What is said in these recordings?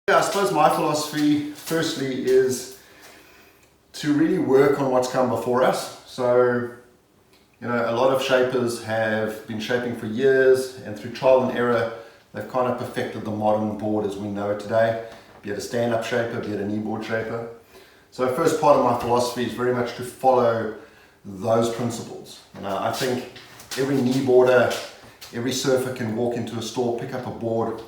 Yeah, I suppose my philosophy firstly is to really work on what's come before us. So, a lot of shapers have been shaping for years, and through trial and error, they've kind of perfected the modern board as we know it today, be it a stand-up shaper, be it a kneeboard shaper. So the first part of my philosophy is very much to follow those principles. I think every kneeboarder, every surfer can walk into a store, pick up a board,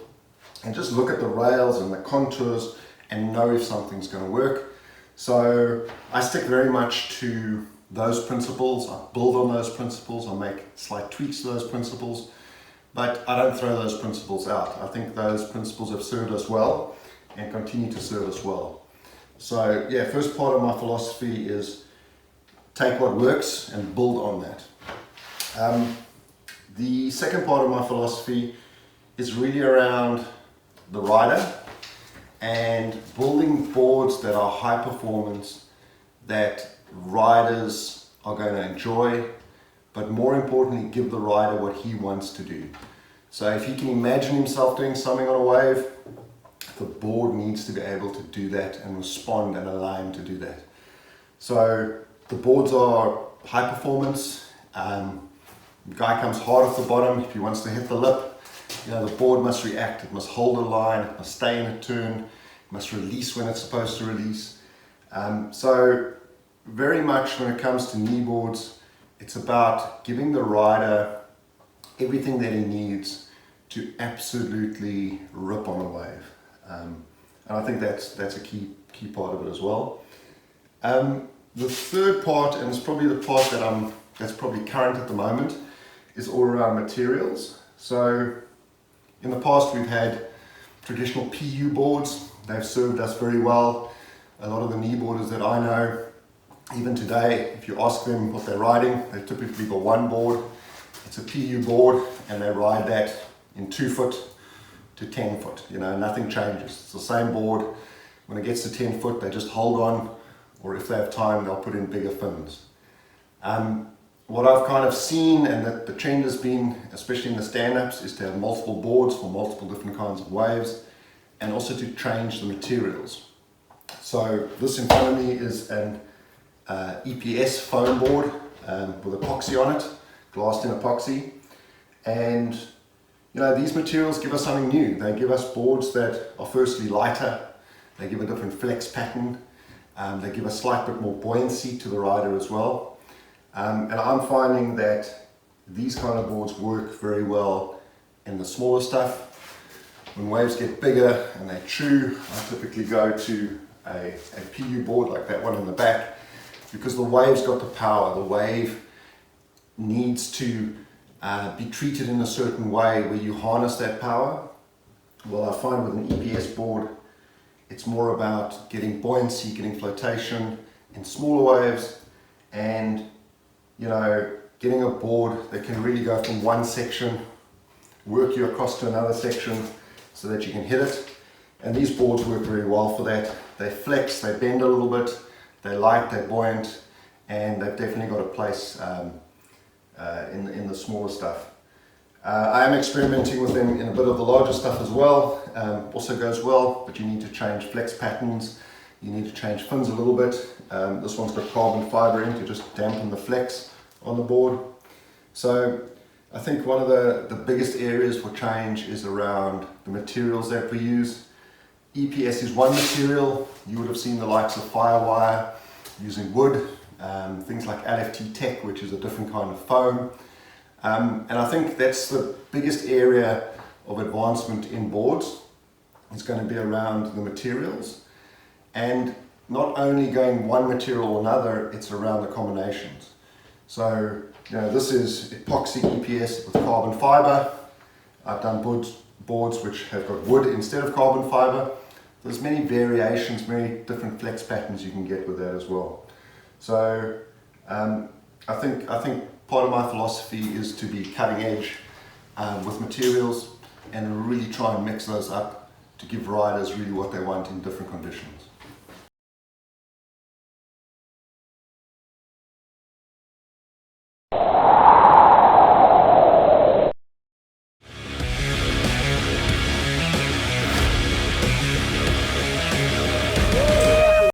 and just look at the rails and the contours and know if something's going to work. So I stick very much to those principles. I build on those principles. I make slight tweaks to those principles, but I don't throw those principles out. I think those principles have served us well and continue to serve us well. So yeah, first part of my philosophy is take what works and build on that. The second part of my philosophy is really around the rider and building boards that are high performance, that riders are going to enjoy, but more importantly give the rider what he wants to do. So if he can imagine himself doing something on a wave, the board needs to be able to do that and respond and allow him to do that. So the boards are high performance. The guy comes hard off the bottom. If he wants to hit the lip, the board must react. It must hold a line, it must stay in a turn, it must release when it's supposed to release. So very much when it comes to kneeboards, it's about giving the rider everything that he needs to absolutely rip on a wave. And I think that's a key part of it as well. The third part, and it's probably the part that's probably current at the moment, is all around materials. So in the past we've had traditional PU boards. They've served us very well. A lot of the kneeboarders that I know, even today, if you ask them what they're riding, they've typically got one board. It's a PU board and they ride that in 2 foot to 10 foot. Nothing changes. It's the same board. When it gets to 10 foot, they just hold on, or if they have time, they'll put in bigger fins. What I've kind of seen, and that the trend has been, especially in the stand-ups, is to have multiple boards for multiple different kinds of waves, and also to change the materials. So this in front of me is an EPS foam board with epoxy on it, glassed in epoxy. And these materials give us something new. They give us boards that are firstly lighter, they give a different flex pattern, they give a slight bit more buoyancy to the rider as well. And I'm finding that these kind of boards work very well in the smaller stuff. When waves get bigger and they chew, I typically go to a PU board like that one in the back, because the wave's got the power. The wave needs to be treated in a certain way where you harness that power. Well, I find with an EPS board, it's more about getting buoyancy, getting flotation in smaller waves, and getting a board that can really go from one section, work you across to another section so that you can hit it. And these boards work very well for that. They flex, they bend a little bit, they're light, they're buoyant, and they've definitely got a place in the smaller stuff. I am experimenting with them in a bit of the larger stuff as well. Also goes well, but you need to change flex patterns. You need to change fins a little bit. This one's got carbon fiber in to just dampen the flex on the board. So I think one of the biggest areas for change is around the materials that we use. EPS is one material. You would have seen the likes of Firewire using wood, things like LFT Tech, which is a different kind of foam. And I think that's the biggest area of advancement in boards. It's going to be around the materials. And not only going one material or another, it's around the combinations. So, this is epoxy EPS with carbon fiber. I've done boards which have got wood instead of carbon fiber. There's many variations, many different flex patterns you can get with that as well. So, I think part of my philosophy is to be cutting edge with materials and really try and mix those up to give riders really what they want in different conditions.